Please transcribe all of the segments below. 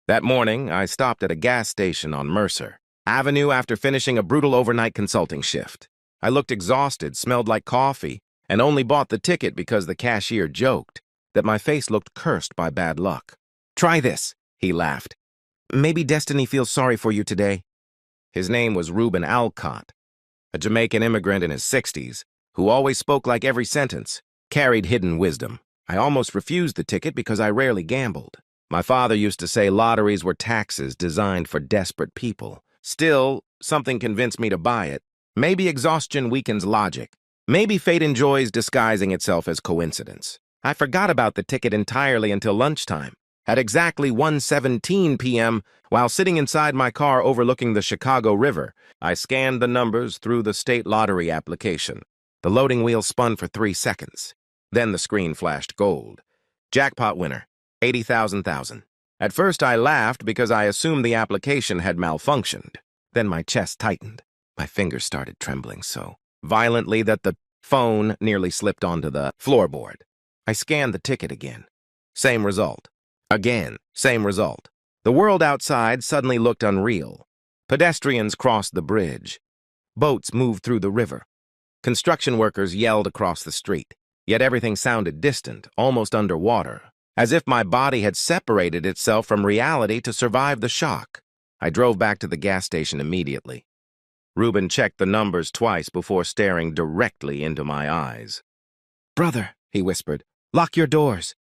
That morning, I stopped at a gas station on Mercer Avenue after finishing a brutal overnight consulting shift. I looked exhausted, smelled like coffee, and only bought the ticket because the cashier joked that my face looked cursed by bad luck. "Try this," he laughed. "Maybe destiny feels sorry for you today." His name was Reuben Alcott, a Jamaican immigrant in his 60s, who always spoke like every sentence, carried hidden wisdom. I almost refused the ticket because I rarely gambled. My father used to say lotteries were taxes designed for desperate people. Still, something convinced me to buy it. Maybe exhaustion weakens logic. Maybe fate enjoys disguising itself as coincidence. I forgot about the ticket entirely until lunchtime. At exactly 1:17 p.m., while sitting inside my car overlooking the Chicago River, I scanned the numbers through the state lottery application. The loading wheel spun for 3 seconds. Then the screen flashed gold. Jackpot winner, 80,000. At first I laughed because I assumed the application had malfunctioned. Then my chest tightened. My fingers started trembling so violently that the phone nearly slipped onto the floorboard. I scanned the ticket again. Same result. Again, same result. The world outside suddenly looked unreal. Pedestrians crossed the bridge. Boats moved through the river. Construction workers yelled across the street. Yet everything sounded distant, almost underwater, as if my body had separated itself from reality to survive the shock. I drove back to the gas station immediately. Reuben checked the numbers twice before staring directly into my eyes. "Brother," he whispered, "lock your doors."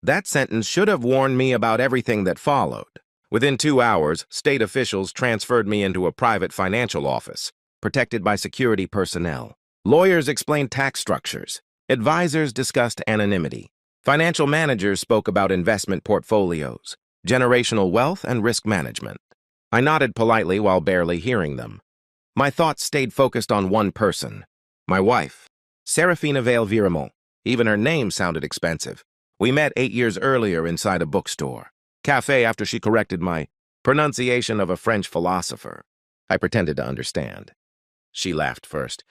That sentence should have warned me about everything that followed. Within 2 hours, state officials transferred me into a private financial office, protected by security personnel. Lawyers explained tax structures. Advisors discussed anonymity. Financial managers spoke about investment portfolios, generational wealth, and risk management. I nodded politely while barely hearing them. My thoughts stayed focused on one person, my wife, Serafina Vale Viramont. Even her name sounded expensive. We met 8 years earlier inside a bookstore, cafe after she corrected my pronunciation of a French philosopher. I pretended to understand. She laughed first.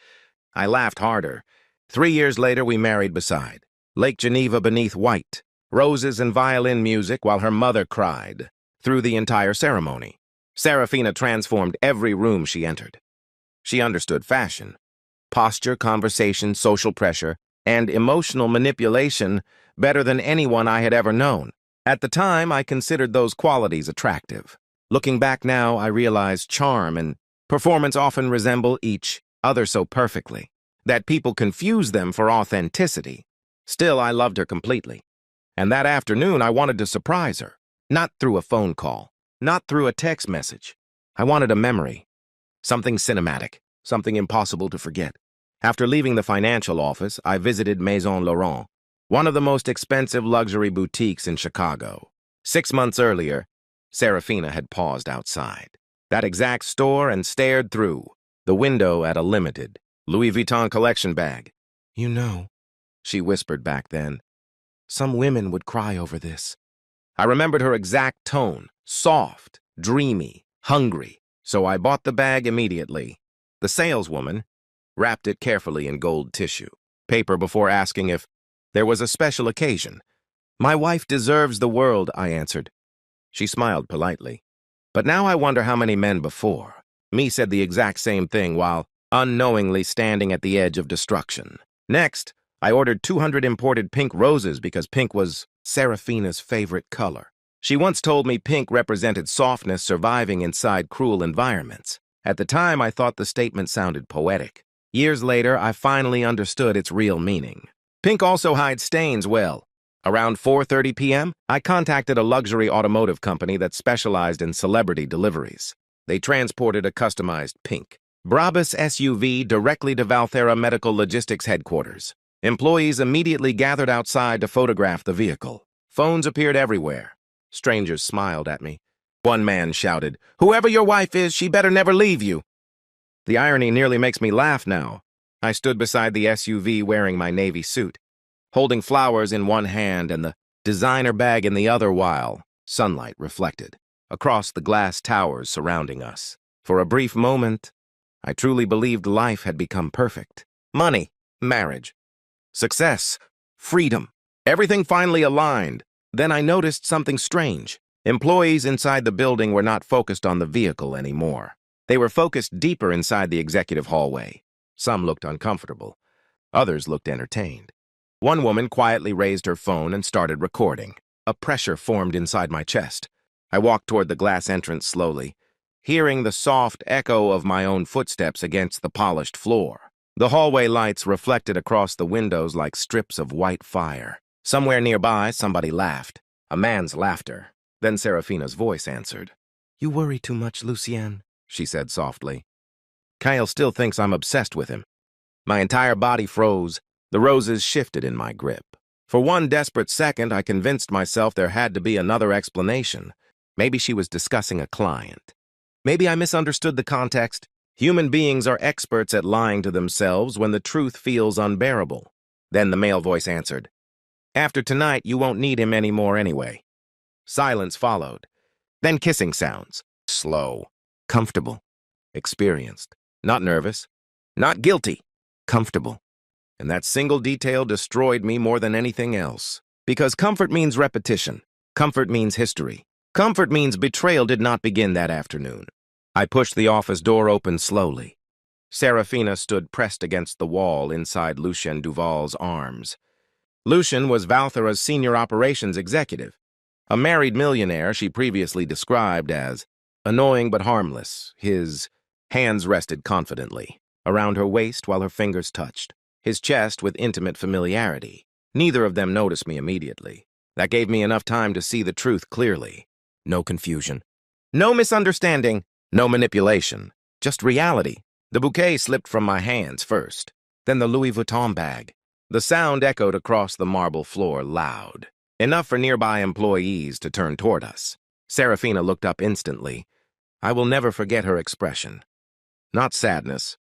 I laughed harder. 3 years later, we married beside Lake Geneva beneath white, roses and violin music while her mother cried through the entire ceremony. Serafina transformed every room she entered. She understood fashion, posture, conversation, social pressure, and emotional manipulation better than anyone I had ever known. At the time, I considered those qualities attractive. Looking back now, I realize charm and performance often resemble each other so perfectly that people confuse them for authenticity. Still, I loved her completely. And that afternoon, I wanted to surprise her. Not through a phone call, not through a text message. I wanted a memory. Something cinematic, something impossible to forget. After leaving the financial office, I visited Maison Laurent, one of the most expensive luxury boutiques in Chicago. 6 months earlier, Serafina had paused outside that exact store and stared through the window at a limited Louis Vuitton collection bag. "You know," she whispered back then, "some women would cry over this." I remembered her exact tone, soft, dreamy, hungry, so I bought the bag immediately. The saleswoman wrapped it carefully in gold tissue paper before asking if there was a special occasion. "My wife deserves the world," I answered. She smiled politely. But now I wonder how many men before me said the exact same thing while unknowingly standing at the edge of destruction. Next, I ordered 200 imported pink roses because pink was Serafina's favorite color. She once told me pink represented softness surviving inside cruel environments. At the time, I thought the statement sounded poetic. Years later, I finally understood its real meaning. Pink also hides stains well. Around 4:30 p.m., I contacted a luxury automotive company that specialized in celebrity deliveries. They transported a customized pink Brabus SUV directly to Valthera Medical Logistics headquarters. Employees immediately gathered outside to photograph the vehicle. Phones appeared everywhere. Strangers smiled at me. One man shouted, "Whoever your wife is, she better never leave you." The irony nearly makes me laugh now. I stood beside the SUV wearing my navy suit, holding flowers in one hand and the designer bag in the other while sunlight reflected across the glass towers surrounding us. For a brief moment, I truly believed life had become perfect. Money, marriage, success, freedom, everything finally aligned. Then I noticed something strange. Employees inside the building were not focused on the vehicle anymore. They were focused deeper inside the executive hallway. Some looked uncomfortable. Others looked entertained. One woman quietly raised her phone and started recording. A pressure formed inside my chest. I walked toward the glass entrance slowly, hearing the soft echo of my own footsteps against the polished floor. The hallway lights reflected across the windows like strips of white fire. Somewhere nearby, somebody laughed. A man's laughter. Then Serafina's voice answered. "You worry too much, Lucienne," she said softly. Kyle still thinks I'm obsessed with him. My entire body froze. The roses shifted in my grip. For one desperate second, I convinced myself there had to be another explanation. Maybe she was discussing a client. Maybe I misunderstood the context. Human beings are experts at lying to themselves when the truth feels unbearable. Then the male voice answered, "After tonight, you won't need him anymore anyway." Silence followed. Then kissing sounds. Slow. Comfortable. Experienced. Not nervous. Not guilty. Comfortable. And that single detail destroyed me more than anything else. Because comfort means repetition. Comfort means history. Comfort means betrayal did not begin that afternoon. I pushed the office door open slowly. Serafina stood pressed against the wall inside Lucien Duval's arms. Lucien was Valthera's senior operations executive, a married millionaire she previously described as annoying but harmless. His hands rested confidently around her waist while her fingers touched, his chest with intimate familiarity. Neither of them noticed me immediately. That gave me enough time to see the truth clearly. No confusion. No misunderstanding. No manipulation. Just reality. The bouquet slipped from my hands first, then the Louis Vuitton bag. The sound echoed across the marble floor loud, enough for nearby employees to turn toward us. Serafina looked up instantly. I will never forget her expression. Not sadness,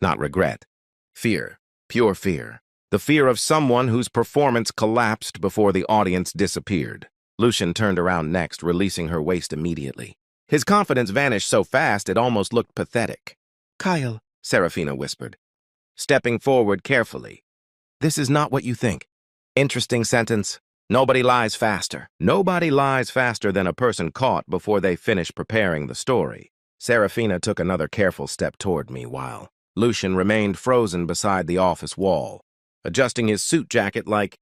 not regret. Fear, pure fear. The fear of someone whose performance collapsed before the audience disappeared. Lucien turned around next, releasing her waist immediately. His confidence vanished so fast it almost looked pathetic. "Kyle," Serafina whispered, stepping forward carefully. "This is not what you think." Interesting sentence. Nobody lies faster. Nobody lies faster than a person caught before they finish preparing the story. Serafina took another careful step toward me while Lucien remained frozen beside the office wall, adjusting his suit jacket like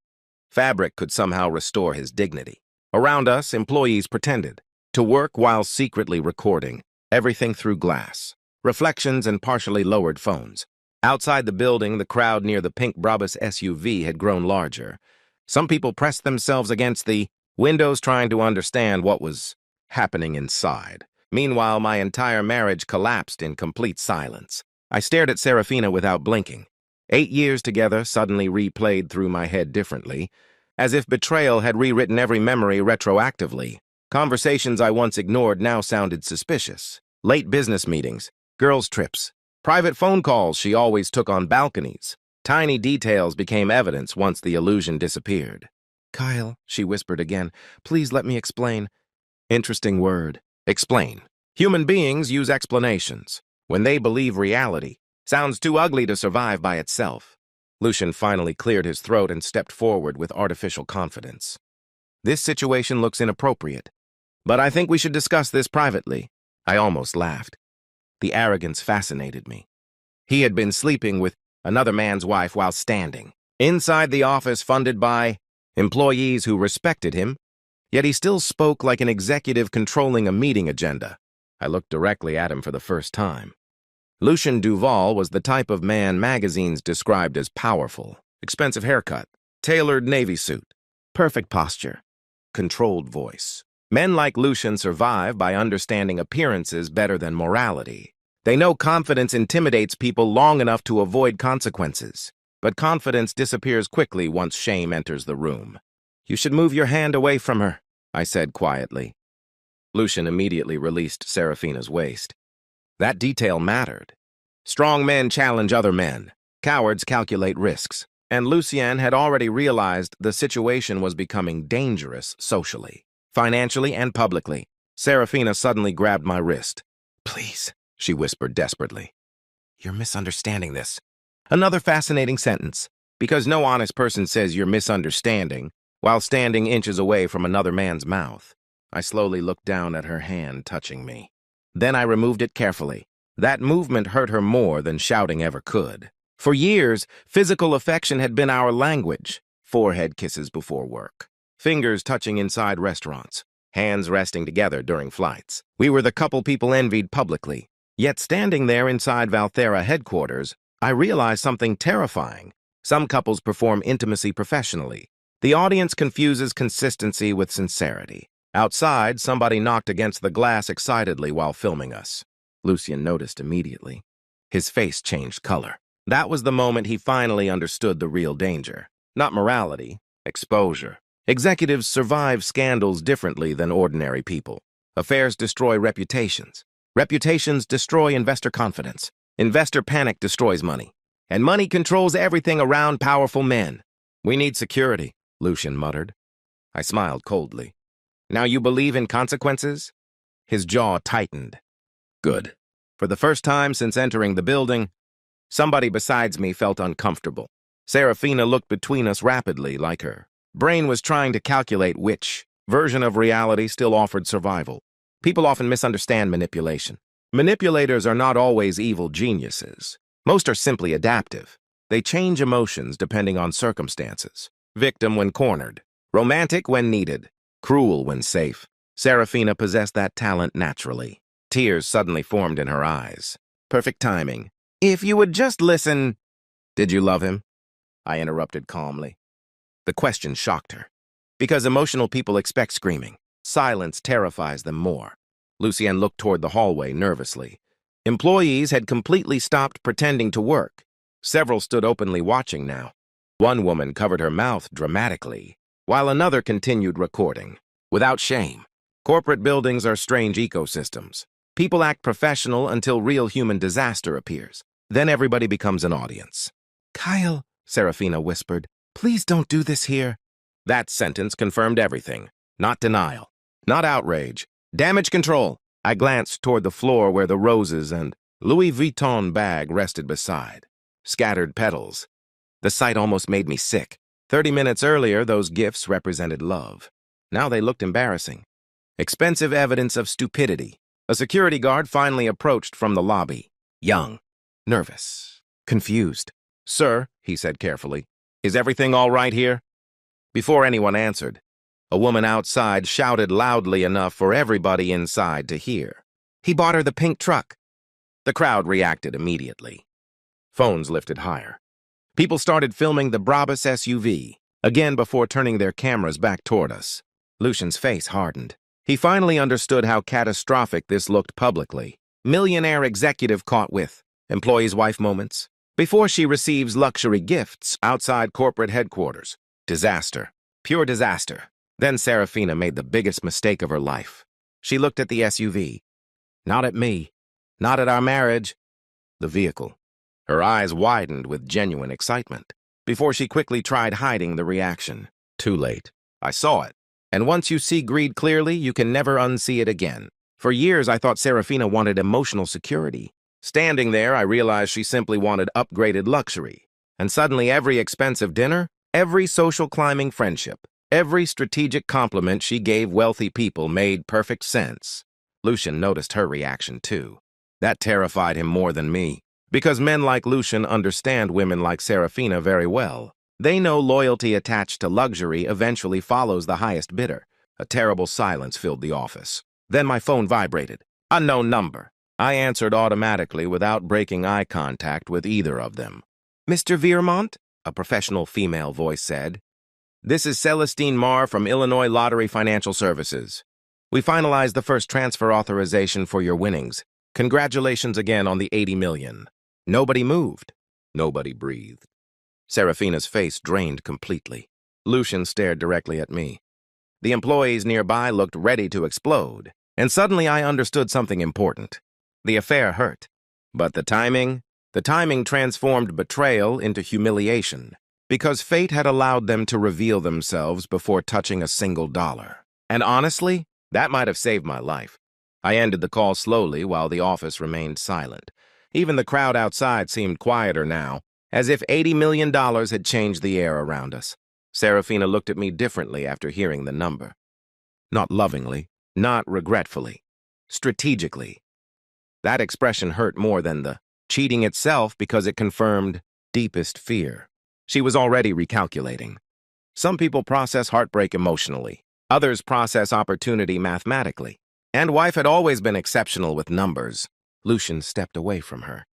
fabric could somehow restore his dignity. Around us, employees pretended to work while secretly recording, everything through glass, reflections and partially lowered phones. Outside the building, the crowd near the pink Brabus SUV had grown larger. Some people pressed themselves against the windows trying to understand what was happening inside. Meanwhile, my entire marriage collapsed in complete silence. I stared at Serafina without blinking. 8 years together suddenly replayed through my head differently, as if betrayal had rewritten every memory retroactively. Conversations I once ignored now sounded suspicious. Late business meetings, girls' trips, private phone calls she always took on balconies. Tiny details became evidence once the illusion disappeared. "Kyle," she whispered again, "please let me explain." Interesting word. Explain. Human beings use explanations when they believe reality sounds too ugly to survive by itself. Lucien finally cleared his throat and stepped forward with artificial confidence. "This situation looks inappropriate, but I think we should discuss this privately." I almost laughed. The arrogance fascinated me. He had been sleeping with another man's wife while standing inside the office funded by employees who respected him, yet he still spoke like an executive controlling a meeting agenda. I looked directly at him for the first time. Lucien Duval was the type of man magazines described as powerful, expensive haircut, tailored navy suit, perfect posture, controlled voice. Men like Lucien survive by understanding appearances better than morality. They know confidence intimidates people long enough to avoid consequences, but confidence disappears quickly once shame enters the room. "You should move your hand away from her," I said quietly. Lucien immediately released Serafina's waist. That detail mattered. Strong men challenge other men. Cowards calculate risks. And Lucien had already realized the situation was becoming dangerous socially, financially, and publicly. Serafina suddenly grabbed my wrist. "Please," she whispered desperately. "You're misunderstanding this." Another fascinating sentence, because no honest person says you're misunderstanding while standing inches away from another man's mouth. I slowly looked down at her hand, touching me. Then I removed it carefully. That movement hurt her more than shouting ever could. For years, physical affection had been our language. Forehead kisses before work, fingers touching inside restaurants, hands resting together during flights. We were the couple people envied publicly. Yet standing there inside Valthera headquarters, I realized something terrifying. Some couples perform intimacy professionally. The audience confuses consistency with sincerity. Outside, somebody knocked against the glass excitedly while filming us. Lucien noticed immediately. His face changed color. That was the moment he finally understood the real danger. Not morality, exposure. Executives survive scandals differently than ordinary people. Affairs destroy reputations. Reputations destroy investor confidence. Investor panic destroys money. And money controls everything around powerful men. We need security, Lucien muttered. I smiled coldly. Now you believe in consequences? His jaw tightened. Good. For the first time since entering the building, somebody besides me felt uncomfortable. Serafina looked between us rapidly, like her brain was trying to calculate which version of reality still offered survival. People often misunderstand manipulation. Manipulators are not always evil geniuses. Most are simply adaptive. They change emotions depending on circumstances. Victim when cornered, romantic when needed, cruel when safe. Serafina possessed that talent naturally. Tears suddenly formed in her eyes. Perfect timing. If you would just listen... Did you love him? I interrupted calmly. The question shocked her. Because emotional people expect screaming. Silence terrifies them more. Lucien looked toward the hallway nervously. Employees had completely stopped pretending to work. Several stood openly watching now. One woman covered her mouth dramatically, while another continued recording, without shame. Corporate buildings are strange ecosystems. People act professional until real human disaster appears. Then everybody becomes an audience. Kyle, Serafina whispered, please don't do this here. That sentence confirmed everything. Not denial. Not outrage. Damage control. I glanced toward the floor where the roses and Louis Vuitton bag rested beside. Scattered petals. The sight almost made me sick. 30 minutes earlier, those gifts represented love. Now they looked embarrassing. Expensive evidence of stupidity. A security guard finally approached from the lobby. Young. Nervous. Confused. Sir, he said carefully, is everything all right here? Before anyone answered, a woman outside shouted loudly enough for everybody inside to hear. He bought her the pink truck. The crowd reacted immediately. Phones lifted higher. People started filming the Brabus SUV, again before turning their cameras back toward us. Lucien's face hardened. He finally understood how catastrophic this looked publicly. Millionaire executive caught with employee's wife moments. Before she receives luxury gifts outside corporate headquarters. Disaster. Pure disaster. Then Serafina made the biggest mistake of her life. She looked at the SUV. Not at me. Not at our marriage. The vehicle. Her eyes widened with genuine excitement, before she quickly tried hiding the reaction. Too late. I saw it. And once you see greed clearly, you can never unsee it again. For years, I thought Serafina wanted emotional security. Standing there, I realized she simply wanted upgraded luxury. And suddenly every expensive dinner, every social climbing friendship, every strategic compliment she gave wealthy people made perfect sense. Lucien noticed her reaction too. That terrified him more than me. Because men like Lucien understand women like Serafina very well. They know loyalty attached to luxury eventually follows the highest bidder. A terrible silence filled the office. Then my phone vibrated. Unknown number. I answered automatically without breaking eye contact with either of them. Mr. Viermont? A professional female voice said. This is Celestine Marr from Illinois Lottery Financial Services. We finalized the first transfer authorization for your winnings. Congratulations again on the $80 million. Nobody moved. Nobody breathed. Serafina's face drained completely. Lucien stared directly at me. The employees nearby looked ready to explode, and suddenly I understood something important. The affair hurt. But the timing transformed betrayal into humiliation, because fate had allowed them to reveal themselves before touching a single dollar. And honestly, that might have saved my life. I ended the call slowly while the office remained silent. Even the crowd outside seemed quieter now, as if $80 million had changed the air around us. Serafina looked at me differently after hearing the number. Not lovingly, Not regretfully. Strategically. That expression hurt more than the cheating itself because it confirmed deepest fear. She was already recalculating. Some people process heartbreak emotionally. Others process opportunity mathematically. And wife had always been exceptional with numbers. Lucian stepped away from her.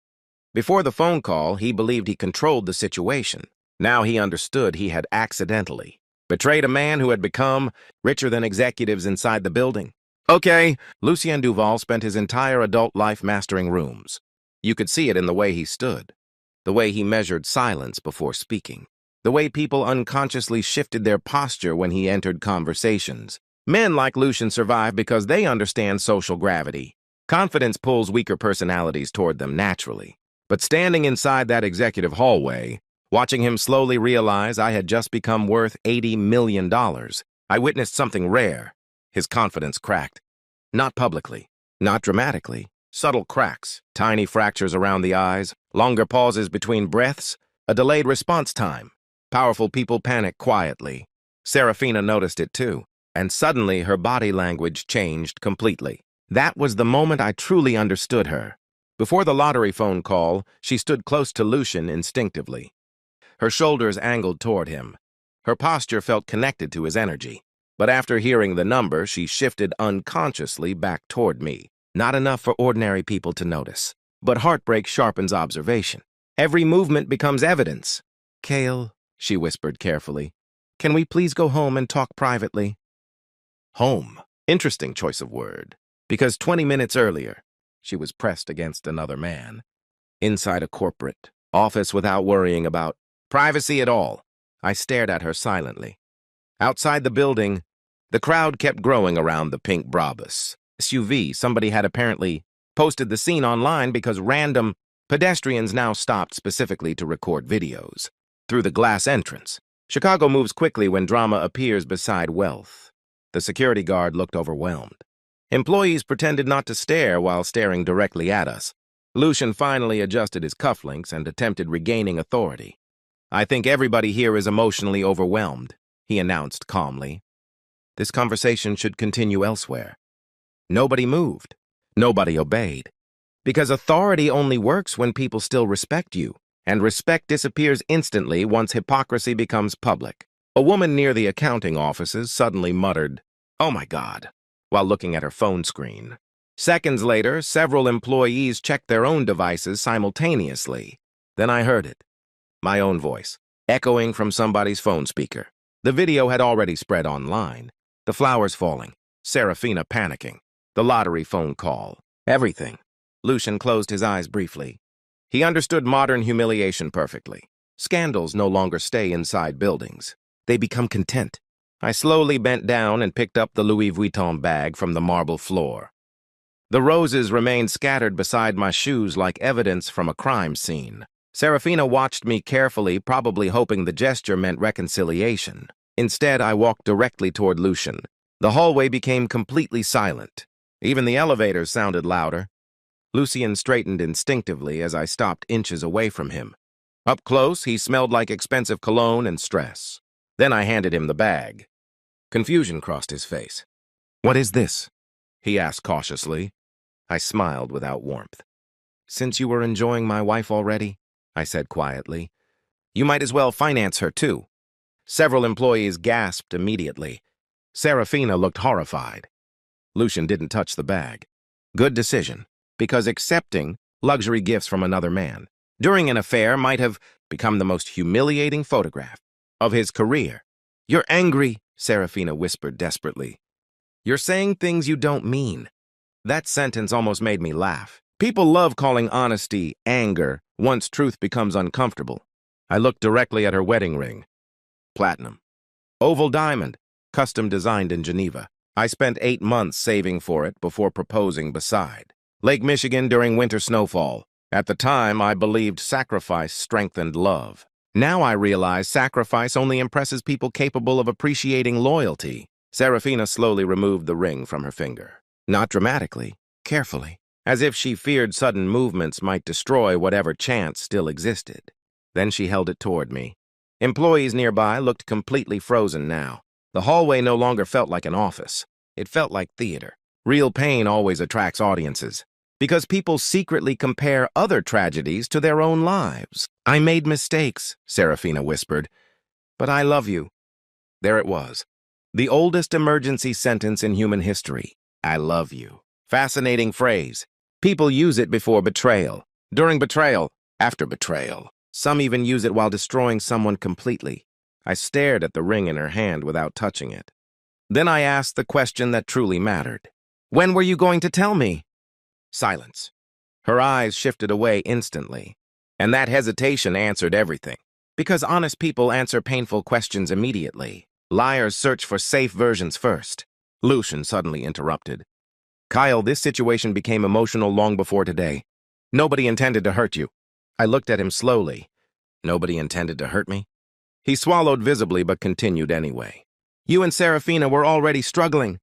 Before the phone call, he believed he controlled the situation. Now he understood he had accidentally betrayed a man who had become richer than executives inside the building. Okay, Lucien Duval spent his entire adult life mastering rooms. You could see it in the way he stood, the way he measured silence before speaking, the way people unconsciously shifted their posture when he entered conversations. Men like Lucien survive because they understand social gravity. Confidence pulls weaker personalities toward them naturally. But standing inside that executive hallway, watching him slowly realize I had just become worth $80 million, I witnessed something rare. His confidence cracked. Not publicly, not dramatically. Subtle cracks, tiny fractures around the eyes, longer pauses between breaths, a delayed response time. Powerful people panic quietly. Serafina noticed it too, and suddenly her body language changed completely. That was the moment I truly understood her. Before the lottery phone call, she stood close to Lucien instinctively. Her shoulders angled toward him. Her posture felt connected to his energy. But after hearing the number, she shifted unconsciously back toward me. Not enough for ordinary people to notice. But heartbreak sharpens observation. Every movement becomes evidence. Cale, she whispered carefully, can we please go home and talk privately? Home. Interesting choice of word. Because 20 minutes earlier, she was pressed against another man. Inside a corporate office without worrying about privacy at all. I stared at her silently. Outside the building, the crowd kept growing around the pink Brabus SUV. Somebody had apparently posted the scene online because random pedestrians now stopped specifically to record videos. Through the glass entrance, Chicago moves quickly when drama appears beside wealth. The security guard looked overwhelmed. Employees pretended not to stare while staring directly at us. Lucien finally adjusted his cufflinks and attempted regaining authority. I think everybody here is emotionally overwhelmed, he announced calmly. This conversation should continue elsewhere. Nobody moved. Nobody obeyed. Because authority only works when people still respect you, and respect disappears instantly once hypocrisy becomes public. A woman near the accounting offices suddenly muttered, "Oh my God," while looking at her phone screen. Seconds later, several employees checked their own devices simultaneously. Then I heard it. My own voice, echoing from somebody's phone speaker. The video had already spread online. The flowers falling, Serafina panicking, the lottery phone call, everything. Lucien closed his eyes briefly. He understood modern humiliation perfectly. Scandals no longer stay inside buildings. They become content. I slowly bent down and picked up the Louis Vuitton bag from the marble floor. The roses remained scattered beside my shoes like evidence from a crime scene. Serafina watched me carefully, probably hoping the gesture meant reconciliation. Instead, I walked directly toward Lucien. The hallway became completely silent. Even the elevators sounded louder. Lucien straightened instinctively as I stopped inches away from him. Up close, he smelled like expensive cologne and stress. Then I handed him the bag. Confusion crossed his face. "What is this?" he asked cautiously. I smiled without warmth. "Since you were enjoying my wife already," I said quietly, "you might as well finance her too." Several employees gasped immediately. Serafina looked horrified. Lucien didn't touch the bag. Good decision, because accepting luxury gifts from another man during an affair might have become the most humiliating photograph of his career. "You're angry," Serafina whispered desperately. "You're saying things you don't mean." That sentence almost made me laugh. People love calling honesty anger once truth becomes uncomfortable. I looked directly at her wedding ring. Platinum. Oval diamond, custom designed in Geneva. I spent 8 months saving for it before proposing beside Lake Michigan during winter snowfall. At the time, I believed sacrifice strengthened love. Now I realize sacrifice only impresses people capable of appreciating loyalty. Serafina slowly removed the ring from her finger. Not dramatically, carefully, as if she feared sudden movements might destroy whatever chance still existed. Then she held it toward me. Employees nearby looked completely frozen now. The hallway no longer felt like an office. It felt like theater. Real pain always attracts audiences, because people secretly compare other tragedies to their own lives. "I made mistakes," Serafina whispered, "but I love you." There it was. The oldest emergency sentence in human history. I love you. Fascinating phrase. People use it before betrayal, during betrayal, after betrayal. Some even use it while destroying someone completely. I stared at the ring in her hand without touching it. Then I asked the question that truly mattered. "When were you going to tell me?" Silence. Her eyes shifted away instantly, and that hesitation answered everything. Because honest people answer painful questions immediately. Liars search for safe versions first. Lucian suddenly interrupted. "Kyle, this situation became emotional long before today. Nobody intended to hurt you." I looked at him slowly. Nobody intended to hurt me? He swallowed visibly but continued anyway. "You and Serafina were already struggling."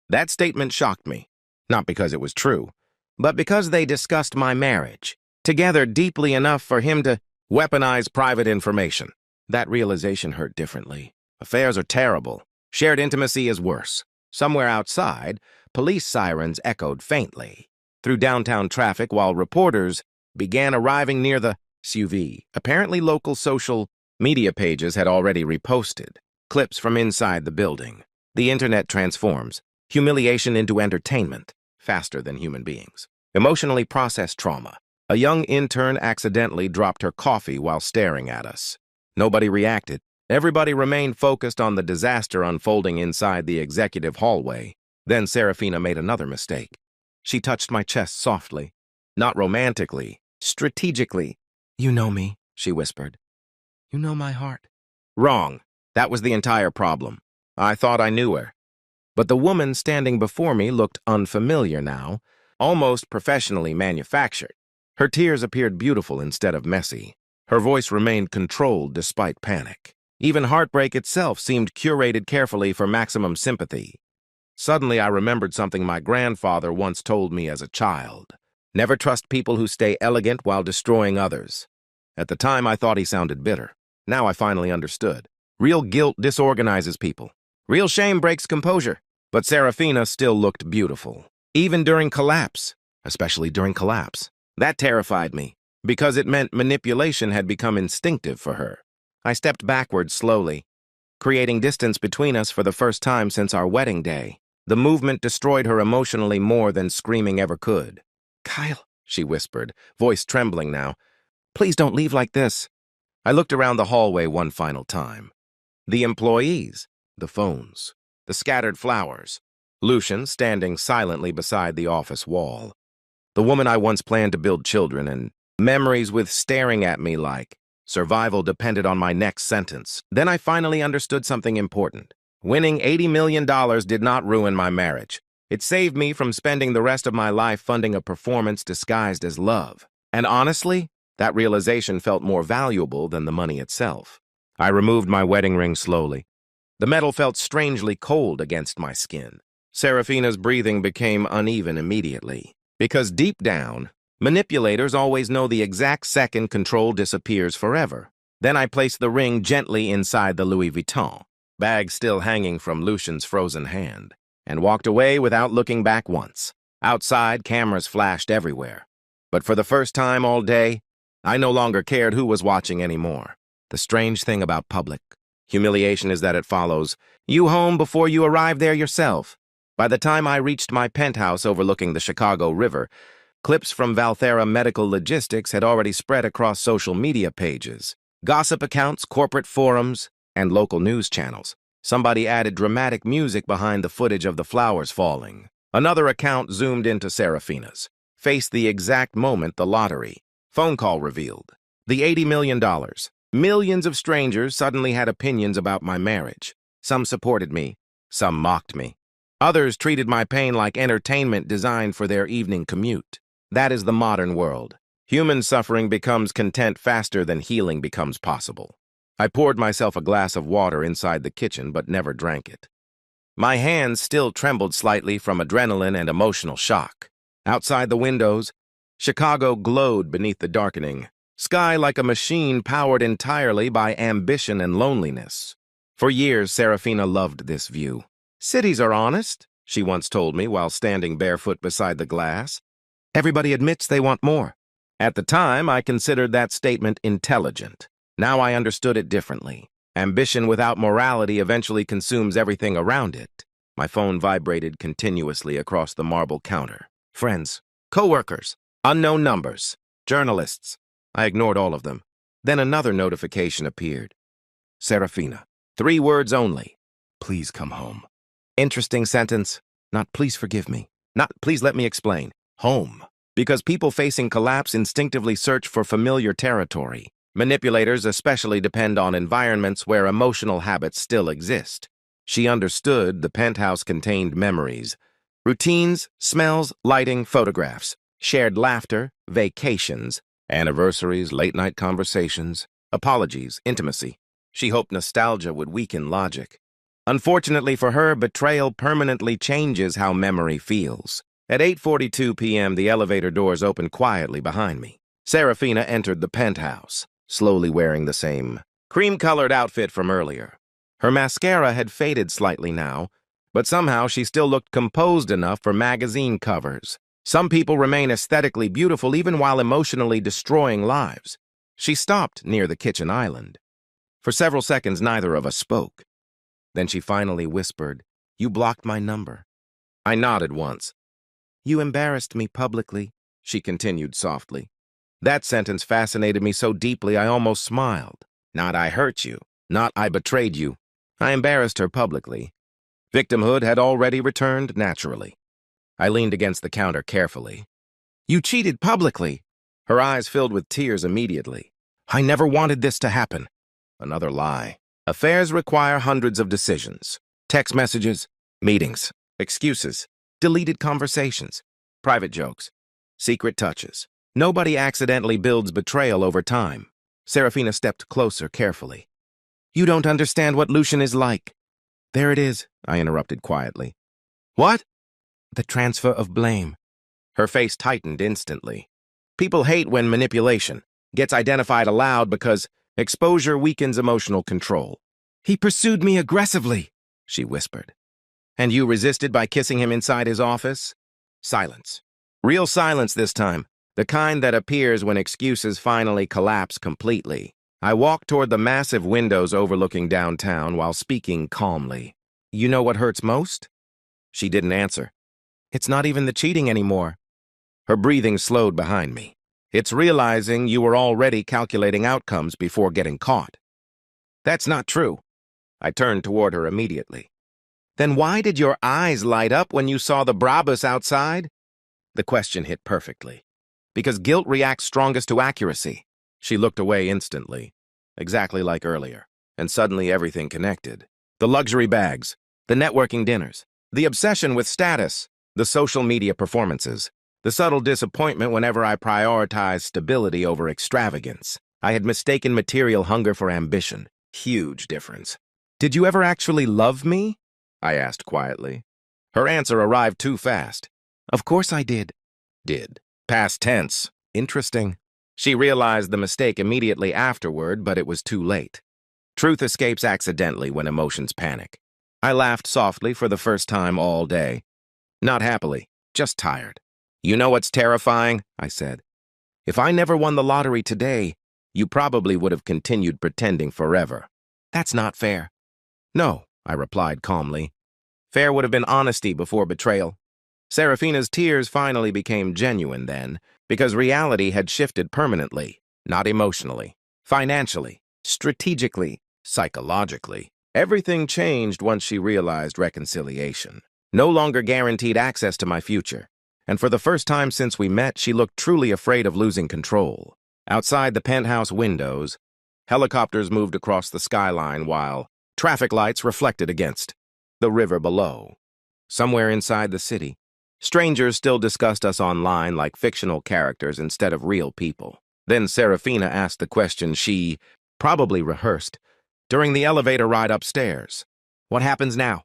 That statement shocked me, not because it was true, but because they discussed my marriage, together deeply enough for him to weaponize private information. That realization hurt differently. Affairs are terrible. Shared intimacy is worse. Somewhere outside, police sirens echoed faintly through downtown traffic while reporters began arriving near the SUV. Apparently, local social media pages had already reposted clips from inside the building. The internet transforms humiliation into entertainment faster than human beings. Emotionally processed trauma. A young intern accidentally dropped her coffee while staring at us. Nobody reacted. Everybody remained focused on the disaster unfolding inside the executive hallway. Then Serafina made another mistake. She touched my chest softly, not romantically, strategically. "You know me," she whispered. "You know my heart." Wrong. That was the entire problem. I thought I knew her. But the woman standing before me looked unfamiliar now, almost professionally manufactured. Her tears appeared beautiful instead of messy. Her voice remained controlled despite panic. Even heartbreak itself seemed curated carefully for maximum sympathy. Suddenly, I remembered something my grandfather once told me as a child. Never trust people who stay elegant while destroying others. At the time, I thought he sounded bitter. Now I finally understood. Real guilt disorganizes people. Real shame breaks composure. But Serafina still looked beautiful, even during collapse, especially during collapse. That terrified me, because it meant manipulation had become instinctive for her. I stepped backwards slowly, creating distance between us for the first time since our wedding day. The movement destroyed her emotionally more than screaming ever could. "Kyle," she whispered, voice trembling now, "please don't leave like this." I looked around the hallway one final time. The employees, the phones, the scattered flowers, Lucian standing silently beside the office wall, the woman I once planned to build children, and memories with staring at me like survival depended on my next sentence. Then I finally understood something important. Winning $80 million did not ruin my marriage. It saved me from spending the rest of my life funding a performance disguised as love. And honestly, that realization felt more valuable than the money itself. I removed my wedding ring slowly. The metal felt strangely cold against my skin. Serafina's breathing became uneven immediately, because deep down, manipulators always know the exact second control disappears forever. Then I placed the ring gently inside the Louis Vuitton bag still hanging from Lucian's frozen hand, and walked away without looking back once. Outside, cameras flashed everywhere. But for the first time all day, I no longer cared who was watching anymore. The strange thing about public humiliation is that it follows you home before you arrive there yourself. By the time I reached my penthouse overlooking the Chicago River, clips from Valthera Medical Logistics had already spread across social media pages, gossip accounts, corporate forums, and local news channels. Somebody added dramatic music behind the footage of the flowers falling. Another account zoomed into Serafina's, faced the exact moment the lottery phone call revealed. The $80 million. Millions of strangers suddenly had opinions about my marriage. Some supported me, some mocked me. Others treated my pain like entertainment designed for their evening commute. That is the modern world. Human suffering becomes content faster than healing becomes possible. I poured myself a glass of water inside the kitchen but never drank it. My hands still trembled slightly from adrenaline and emotional shock. Outside the windows, Chicago glowed beneath the darkening sky like a machine powered entirely by ambition and loneliness. For years, Serafina loved this view. Cities are honest, she once told me while standing barefoot beside the glass. Everybody admits they want more. At the time, I considered that statement intelligent. Now I understood it differently. Ambition without morality eventually consumes everything around it. My phone vibrated continuously across the marble counter. Friends, co-workers, unknown numbers, journalists. I ignored all of them. Then another notification appeared. Serafina. 3 words only. Please come home. Interesting sentence. Not please forgive me. Not please let me explain. Home. Because people facing collapse instinctively search for familiar territory. Manipulators especially depend on environments where emotional habits still exist. She understood the penthouse contained memories. Routines, smells, lighting, photographs. Shared laughter, vacations, anniversaries, late-night conversations, apologies, intimacy. She hoped nostalgia would weaken logic. Unfortunately for her, betrayal permanently changes how memory feels. At 8:42 p.m., the elevator doors opened quietly behind me. Serafina entered the penthouse, slowly wearing the same cream-colored outfit from earlier. Her mascara had faded slightly now, but somehow she still looked composed enough for magazine covers. Some people remain aesthetically beautiful even while emotionally destroying lives. She stopped near the kitchen island. For several seconds, neither of us spoke. Then she finally whispered, "You blocked my number." I nodded once. "You embarrassed me publicly," she continued softly. That sentence fascinated me so deeply I almost smiled. Not I hurt you, not I betrayed you. I embarrassed her publicly. Victimhood had already returned naturally. I leaned against the counter carefully. "You cheated publicly." Her eyes filled with tears immediately. "I never wanted this to happen." Another lie. Affairs require hundreds of decisions. Text messages, meetings, excuses, deleted conversations, private jokes, secret touches. Nobody accidentally builds betrayal over time. Serafina stepped closer carefully. "You don't understand what Lucian is like." "There it is," I interrupted quietly. "What?" "The transfer of blame." Her face tightened instantly. People hate when manipulation gets identified aloud because exposure weakens emotional control. "He pursued me aggressively," she whispered. "And you resisted by kissing him inside his office?" Silence. Real silence this time, the kind that appears when excuses finally collapse completely. I walked toward the massive windows overlooking downtown while speaking calmly. "You know what hurts most?" She didn't answer. "It's not even the cheating anymore." Her breathing slowed behind me. "It's realizing you were already calculating outcomes before getting caught." "That's not true." I turned toward her immediately. "Then why did your eyes light up when you saw the Brabus outside?" The question hit perfectly. "Because guilt reacts strongest to accuracy." She looked away instantly, exactly like earlier, and suddenly everything connected. The luxury bags, the networking dinners, the obsession with status, the social media performances, the subtle disappointment whenever I prioritized stability over extravagance. I had mistaken material hunger for ambition. Huge difference. "Did you ever actually love me?" I asked quietly. Her answer arrived too fast. "Of course I did." Did. Past tense. Interesting. She realized the mistake immediately afterward, but it was too late. Truth escapes accidentally when emotions panic. I laughed softly for the first time all day. Not happily, just tired. "You know what's terrifying?" I said. "If I never won the lottery today, you probably would have continued pretending forever." "That's not fair." "No," I replied calmly. "Fair would have been honesty before betrayal." Serafina's tears finally became genuine then, because reality had shifted permanently, not emotionally, financially, strategically, psychologically. Everything changed once she realized reconciliation. No longer guaranteed access to my future. And for the first time since we met, she looked truly afraid of losing control. Outside the penthouse windows, helicopters moved across the skyline while traffic lights reflected against the river below. Somewhere inside the city, strangers still discussed us online like fictional characters instead of real people. Then Serafina asked the question she probably rehearsed during the elevator ride upstairs. "What happens now?"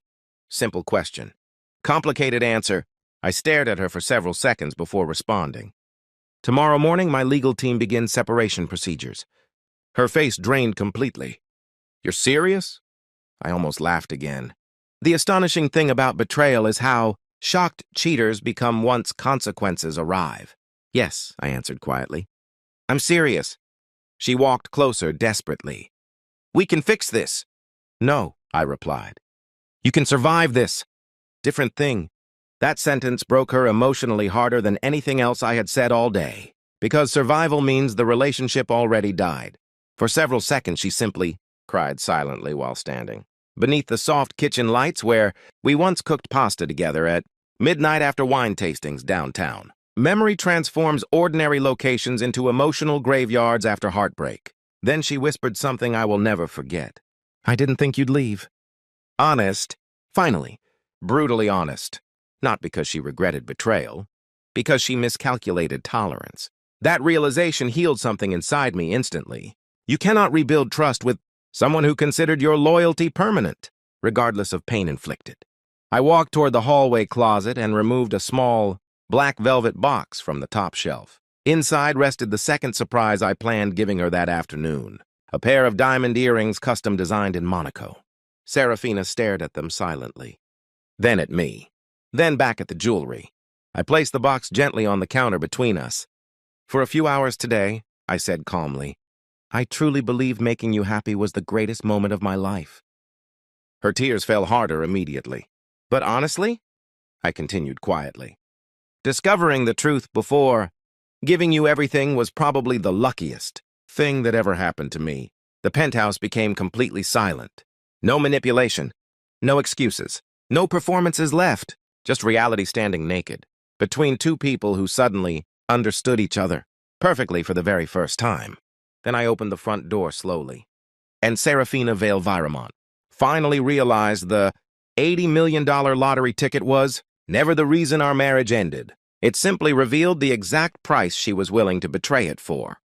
Simple question. Complicated answer. I stared at her for several seconds before responding. "Tomorrow morning, my legal team begins separation procedures." Her face drained completely. "You're serious?" I almost laughed again. The astonishing thing about betrayal is how shocked cheaters become once consequences arrive. Yes, I answered quietly. I'm serious. She walked closer desperately. We can fix this. No, I replied. You can survive this. Different thing. That sentence broke her emotionally harder than anything else I had said all day, because survival means the relationship already died. For several seconds, she simply cried silently while standing beneath the soft kitchen lights where we once cooked pasta together at midnight after wine tastings downtown. Memory transforms ordinary locations into emotional graveyards after heartbreak. Then she whispered something I will never forget. I didn't think you'd leave. Honest. Finally. Brutally honest. Not because she regretted betrayal, because she miscalculated tolerance. That realization healed something inside me instantly. You cannot rebuild trust with someone who considered your loyalty permanent, regardless of pain inflicted. I walked toward the hallway closet and removed a small, black velvet box from the top shelf. Inside rested the second surprise I planned giving her that afternoon, a pair of diamond earrings custom designed in Monaco. Serafina stared at them silently. Then at me. Then back at the jewelry. I placed the box gently on the counter between us. For a few hours today, I said calmly, I truly believe making you happy was the greatest moment of my life. Her tears fell harder immediately. But honestly, I continued quietly, discovering the truth before giving you everything was probably the luckiest thing that ever happened to me. The penthouse became completely silent. No manipulation, no excuses, no performances left, just reality standing naked between two people who suddenly understood each other perfectly for the very first time. Then I opened the front door slowly, and Serafina Vale-Viramont finally realized the $80 million lottery ticket was never the reason our marriage ended. It simply revealed the exact price she was willing to betray it for.